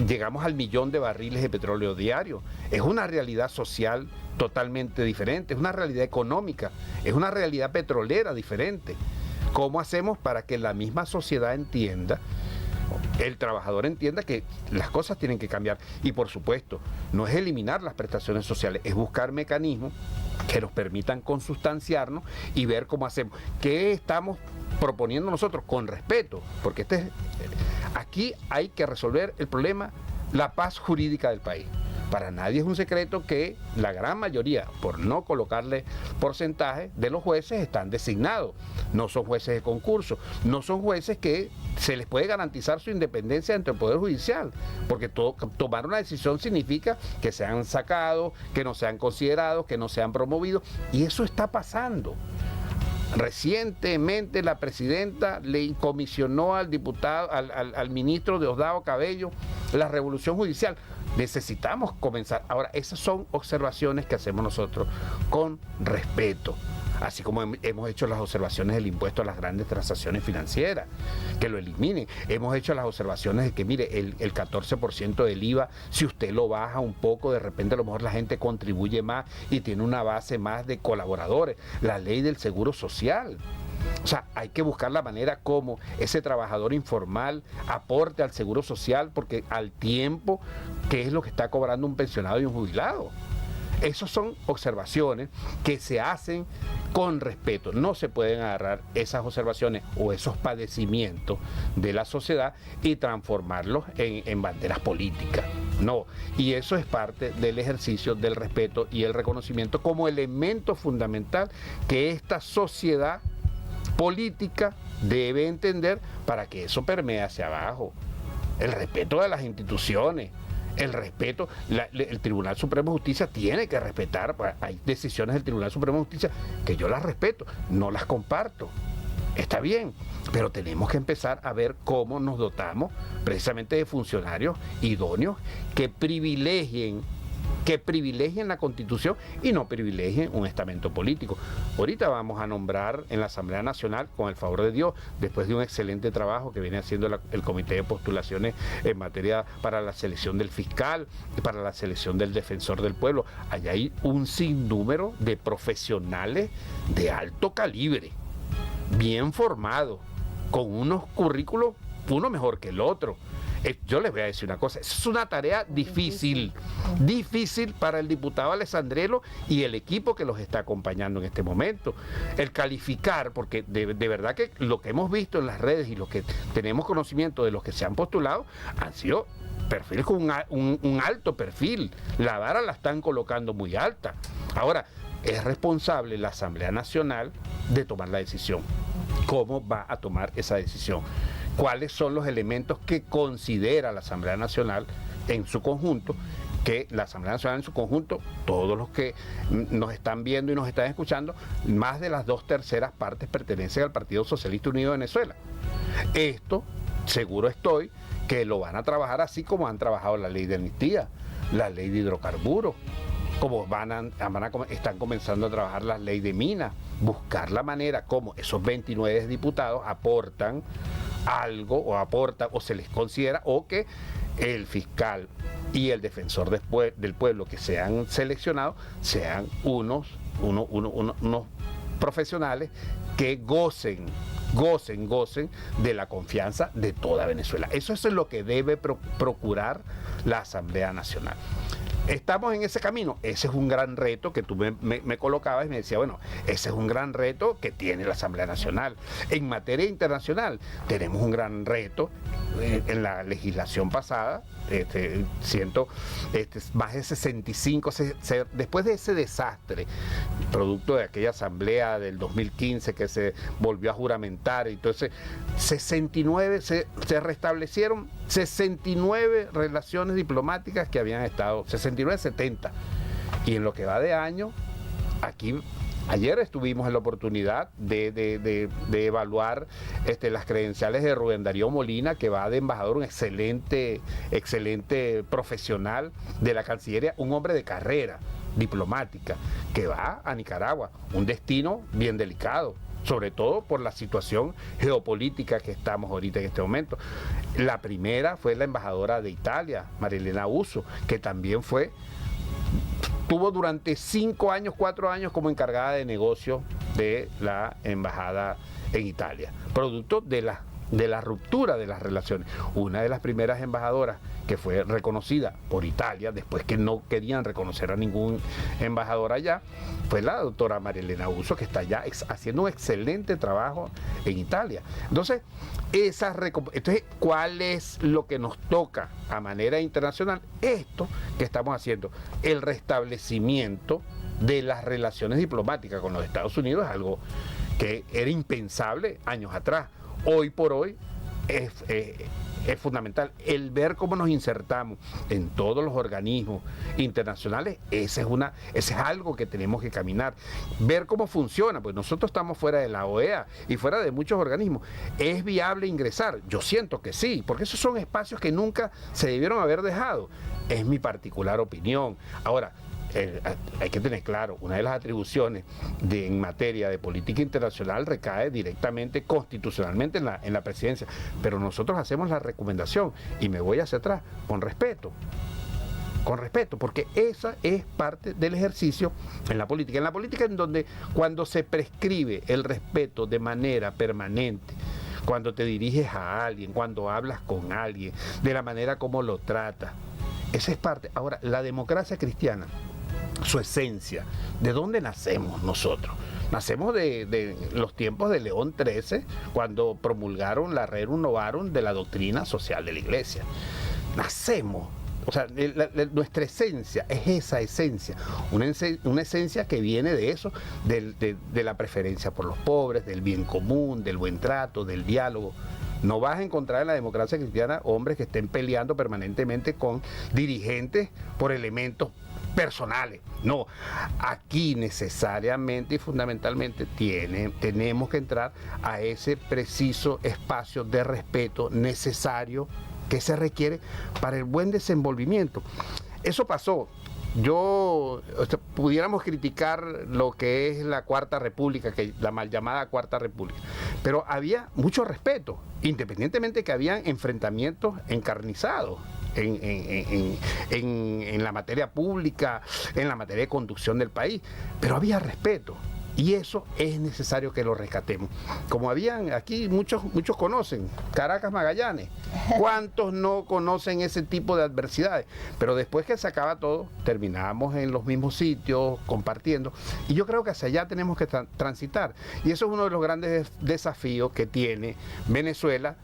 S5: llegamos al 1 millón de barriles de petróleo diario? Es una realidad social totalmente diferente, es una realidad económica, es una realidad petrolera diferente. ¿Cómo hacemos para que la misma sociedad entienda, el trabajador entienda que las cosas tienen que cambiar? Y por supuesto, no es eliminar las prestaciones sociales, es buscar mecanismos que nos permitan consustanciarnos y ver cómo hacemos. ¿Qué estamos proponiendo nosotros? Con respeto, porque aquí hay que resolver el problema, la paz jurídica del país. Para nadie es un secreto que la gran mayoría, por no colocarle porcentaje, de los jueces están designados. No son jueces de concurso, no son jueces que se les puede garantizar su independencia dentro del Poder Judicial, porque tomar una decisión significa que sean sacados, que no sean considerados, que no sean promovidos, y eso está pasando. Recientemente la presidenta le comisionó al diputado, al ministro Diosdado Cabello, la revolución judicial. Necesitamos comenzar. Ahora, esas son observaciones que hacemos nosotros con respeto, así como hemos hecho las observaciones del impuesto a las grandes transacciones financieras, que lo eliminen. Hemos hecho las observaciones de que, mire, el 14% del IVA, si usted lo baja un poco, de repente a lo mejor la gente contribuye más y tiene una base más de colaboradores. La ley del seguro social. O sea, hay que buscar la manera como ese trabajador informal aporte al seguro social, porque al tiempo, ¿qué es lo que está cobrando un pensionado y un jubilado? Esas son observaciones que se hacen con respeto. No se pueden agarrar esas observaciones o esos padecimientos de la sociedad y transformarlos en banderas políticas. No, y eso es parte del ejercicio del respeto y el reconocimiento como elemento fundamental que esta sociedad política debe entender para que eso permee hacia abajo. El respeto de las instituciones, el respeto, el Tribunal Supremo de Justicia tiene que respetar. Hay decisiones del Tribunal Supremo de Justicia que yo las respeto, no las comparto. Está bien, pero tenemos que empezar a ver cómo nos dotamos precisamente de funcionarios idóneos que privilegien la Constitución y no privilegien un estamento político. Ahorita vamos a nombrar en la Asamblea Nacional, con el favor de Dios, después de un excelente trabajo que viene haciendo el Comité de Postulaciones en materia para la selección del fiscal, para la selección del defensor del pueblo. Allá hay un sinnúmero de profesionales de alto calibre, bien formados, con unos currículos, uno mejor que el otro. Yo les voy a decir una cosa, es una tarea difícil para el diputado Alessandrello y el equipo que los está acompañando en este momento. El calificar, porque de verdad que lo que hemos visto en las redes y lo que tenemos conocimiento de los que se han postulado han sido perfiles con un alto perfil. La vara la están colocando muy alta. Ahora, es responsable la Asamblea Nacional de tomar la decisión. ¿Cómo va a tomar esa decisión? ¿Cuáles son los elementos que considera la Asamblea Nacional en su conjunto? Que la Asamblea Nacional en su conjunto, todos los que nos están viendo y nos están escuchando, más de las 2/3 partes pertenecen al Partido Socialista Unido de Venezuela. Esto, seguro estoy, que lo van a trabajar así como han trabajado la ley de amnistía, la ley de hidrocarburos, como están comenzando a trabajar la ley de minas, buscar la manera como esos 29 diputados aportan algo o se les considera, o que el fiscal y el defensor del pueblo que sean seleccionados sean unos profesionales que gocen de la confianza de toda Venezuela. Eso es lo que debe procurar la Asamblea Nacional. Estamos en ese camino. Ese es un gran reto que tú me colocabas y me decías, bueno, ese es un gran reto que tiene la Asamblea Nacional. En materia internacional tenemos un gran reto. En la legislación pasada, más de 65, después de ese desastre, producto de aquella asamblea del 2015 que se volvió a juramentar, entonces 69, se restablecieron 69 relaciones diplomáticas que habían estado, 69, 70. Y en lo que va de año, aquí... Ayer estuvimos en la oportunidad de evaluar las credenciales de Rubén Darío Molina, que va de embajador, un excelente profesional de la Cancillería, un hombre de carrera diplomática, que va a Nicaragua, un destino bien delicado, sobre todo por la situación geopolítica que estamos ahorita en este momento. La primera fue la embajadora de Italia, Marilena Uso, que también tuvo durante 4 años como encargada de negocio de la embajada en Italia, producto de la ruptura de las relaciones. Una de las primeras embajadoras que fue reconocida por Italia, después que no querían reconocer a ningún embajador allá, fue la doctora Marilena Uso, que está allá haciendo un excelente trabajo en Italia. Entonces, ¿cuál es lo que nos toca a manera internacional? Esto que estamos haciendo, el restablecimiento de las relaciones diplomáticas con los Estados Unidos, es algo que era impensable años atrás. Hoy por hoy es fundamental el ver cómo nos insertamos en todos los organismos internacionales. Ese es algo que tenemos que caminar, ver cómo funciona, pues nosotros estamos fuera de la OEA y fuera de muchos organismos. ¿Es viable ingresar? Yo siento que sí, porque esos son espacios que nunca se debieron haber dejado. Es mi particular opinión. Ahora, hay que tener claro, una de las atribuciones en materia de política internacional recae directamente, constitucionalmente en la presidencia, pero nosotros hacemos la recomendación, y me voy hacia atrás, con respeto. con respeto, porque esa es parte del ejercicio en la política. En la política en donde cuando se prescribe el respeto de manera permanente, cuando te diriges a alguien, cuando hablas con alguien, de la manera como lo tratas, esa es parte. Ahora, la democracia cristiana, su esencia, ¿de dónde nacemos nosotros? Nacemos de los tiempos de León XIII, cuando promulgaron la Rerum Novarum de la doctrina social de la Iglesia. Nacemos. O sea, nuestra esencia es esa esencia, una esencia que viene de eso, de la preferencia por los pobres, del bien común, del buen trato, del diálogo. No vas a encontrar en la democracia cristiana hombres que estén peleando permanentemente con dirigentes por elementos personales. No, aquí necesariamente y fundamentalmente tenemos que entrar a ese preciso espacio de respeto necesario que se requiere para el buen desenvolvimiento. Eso pasó. Pudiéramos criticar lo que es la Cuarta República, la mal llamada Cuarta República, pero había mucho respeto, independientemente que habían enfrentamientos encarnizados en la materia pública, en la materia de conducción del país, pero había respeto. Y eso es necesario que lo rescatemos. Como habían aquí, muchos conocen Caracas Magallanes. ¿Cuántos no conocen ese tipo de adversidades? Pero después que se acaba todo, terminamos en los mismos sitios, compartiendo. Y yo creo que hacia allá tenemos que transitar. Y eso es uno de los grandes desafíos que tiene Venezuela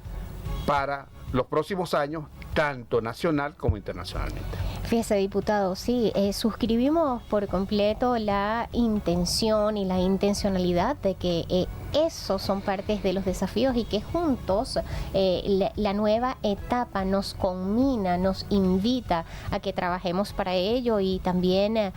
S5: para los próximos años, tanto nacional como internacionalmente.
S4: Fíjese, diputado, sí, suscribimos por completo la intención y la intencionalidad de que esos son partes de los desafíos y que juntos la nueva etapa nos conmina, nos invita a que trabajemos para ello y también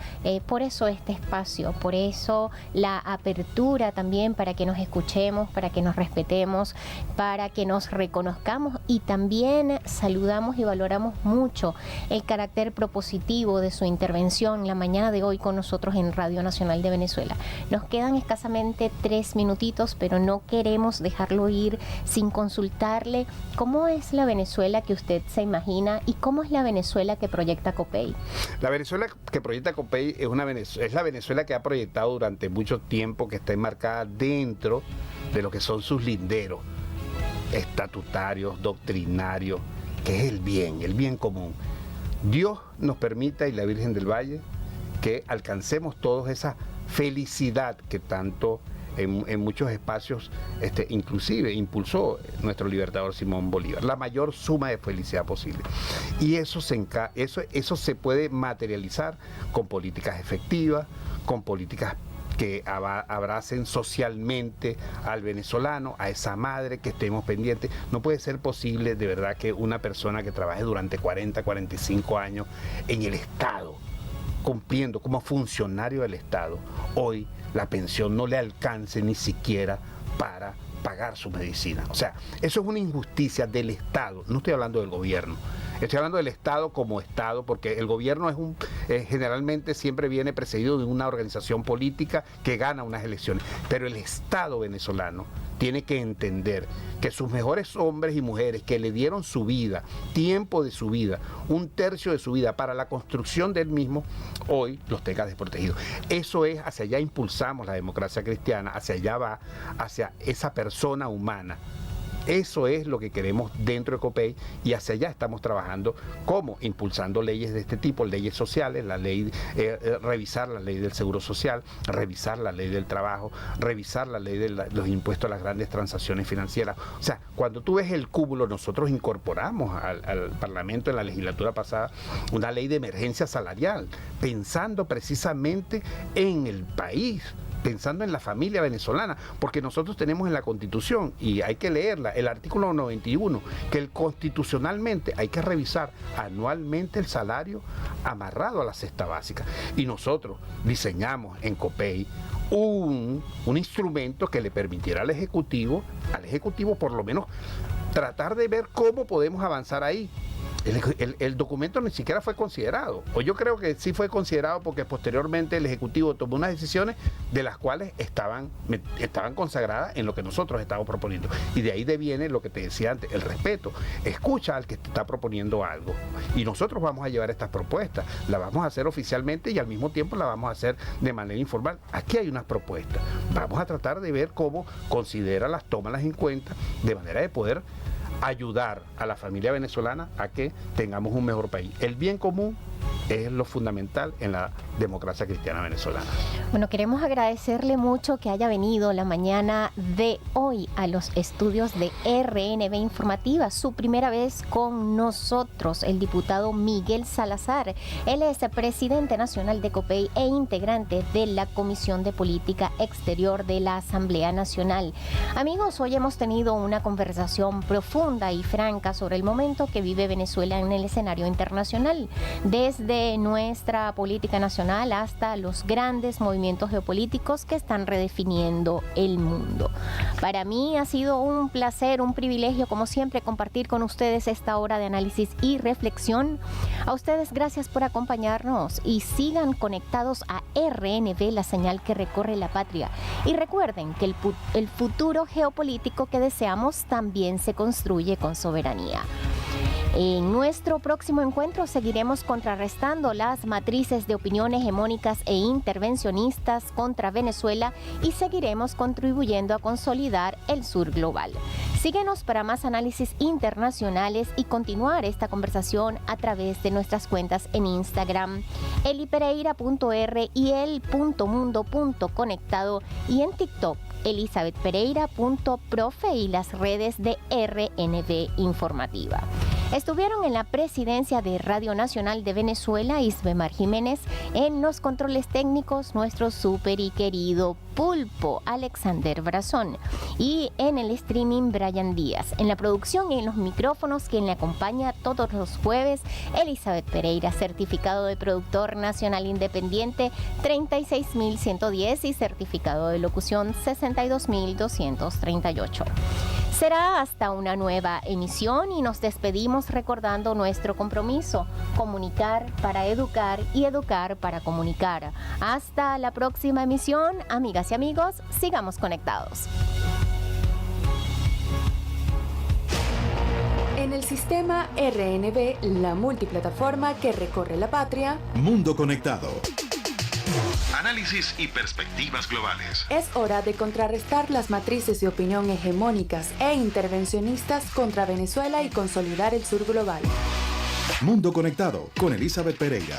S4: por eso este espacio, por eso la apertura también para que nos escuchemos, para que nos respetemos, para que nos reconozcamos y también saludamos y valoramos mucho el carácter propositivo de su intervención la mañana de hoy con nosotros en Radio Nacional de Venezuela. Nos quedan escasamente 3 minutitos, pero no queremos dejarlo ir sin consultarle cómo es la Venezuela que usted se imagina y cómo es la Venezuela que proyecta COPEI.
S5: La Venezuela que proyecta COPEI es la Venezuela que ha proyectado durante mucho tiempo, que está enmarcada dentro de lo que son sus linderos estatutarios, doctrinarios, que es el bien común. Dios nos permita y la Virgen del Valle que alcancemos todos esa felicidad que tanto en muchos espacios inclusive impulsó nuestro libertador Simón Bolívar, la mayor suma de felicidad posible. Y eso se puede materializar con políticas efectivas, con políticas que abracen socialmente al venezolano, a esa madre, que estemos pendientes. No puede ser posible de verdad que una persona que trabaje durante 40, 45 años en el Estado, cumpliendo como funcionario del Estado, hoy la pensión no le alcance ni siquiera para pagar su medicina. O sea, eso es una injusticia del Estado. No estoy hablando del gobierno. Estoy hablando del Estado como Estado, porque el gobierno generalmente siempre viene precedido de una organización política que gana unas elecciones. Pero el Estado venezolano tiene que entender que sus mejores hombres y mujeres que le dieron su vida, tiempo de su vida, 1/3 de su vida para la construcción del mismo, hoy los tenga desprotegidos. Eso es, hacia allá impulsamos la democracia cristiana, hacia allá va, hacia esa persona humana. Eso es lo que queremos dentro de COPEI y hacia allá estamos trabajando, como impulsando leyes de este tipo, leyes sociales, la ley, revisar la ley del seguro social, revisar la ley del trabajo, revisar la ley de los impuestos a las grandes transacciones financieras. O sea, cuando tú ves el cúmulo, nosotros incorporamos al Parlamento en la legislatura pasada una ley de emergencia salarial, pensando precisamente en el país, pensando en la familia venezolana, porque nosotros tenemos en la Constitución, y hay que leerla, el artículo 91, que constitucionalmente hay que revisar anualmente el salario amarrado a la cesta básica. Y nosotros diseñamos en COPEI un instrumento que le permitiera al Ejecutivo por lo menos tratar de ver cómo podemos avanzar ahí. El documento ni siquiera fue considerado, o yo creo que sí fue considerado porque posteriormente el Ejecutivo tomó unas decisiones de las cuales estaban consagradas en lo que nosotros estamos proponiendo, y de ahí deviene lo que te decía antes, el respeto. Escucha al que te está proponiendo algo, y nosotros vamos a llevar estas propuestas, las vamos a hacer oficialmente y al mismo tiempo las vamos a hacer de manera informal. Aquí hay unas propuestas, vamos a tratar de ver cómo considéralas, tómalas en cuenta, de manera de poder ayudar a la familia venezolana a que tengamos un mejor país. El bien común es lo fundamental en la democracia cristiana venezolana.
S4: Bueno, queremos agradecerle mucho que haya venido la mañana de hoy a los estudios de RNB Informativa. Su primera vez con nosotros, el diputado Miguel Salazar. Él es presidente nacional de COPEI e integrante de la Comisión de Política Exterior de la Asamblea Nacional. Amigos, hoy hemos tenido una conversación profunda y franca sobre el momento que vive Venezuela en el escenario internacional, desde nuestra política nacional hasta los grandes movimientos geopolíticos que están redefiniendo el mundo. Para mí ha sido un placer, un privilegio, como siempre, compartir con ustedes esta hora de análisis y reflexión. A ustedes, gracias por acompañarnos y sigan conectados a RNB, la señal que recorre la patria. Y recuerden que el futuro geopolítico que deseamos también se construye con soberanía. En nuestro próximo encuentro seguiremos contrarrestando las matrices de opinión hegemónicas e intervencionistas contra Venezuela y seguiremos contribuyendo a consolidar el sur global. Síguenos para más análisis internacionales y continuar esta conversación a través de nuestras cuentas en Instagram, elipereira.r y el.mundo.conectado, y en TikTok, elizabethpereira.profe, y las redes de RNB Informativa. Estuvieron en la presidencia de Radio Nacional de Venezuela Isbemar Jiménez, en los controles técnicos nuestro súper y querido pulpo Alexander Brazón, y en el streaming Brian Díaz. En la producción y en los micrófonos, quien le acompaña todos los jueves, Elizabeth Pereira, certificado de productor nacional independiente 36110 y certificado de locución 62238. Será hasta una nueva emisión y nos despedimos recordando nuestro compromiso: comunicar para educar y educar para comunicar. Hasta la próxima emisión, amigas y amigos, sigamos conectados.
S2: En el sistema RNB, la multiplataforma que recorre la patria.
S1: Mundo Conectado.
S3: Análisis y perspectivas globales.
S2: Es hora de contrarrestar las matrices de opinión hegemónicas e intervencionistas contra Venezuela y consolidar el sur global.
S1: Mundo Conectado con Elizabeth Pereira.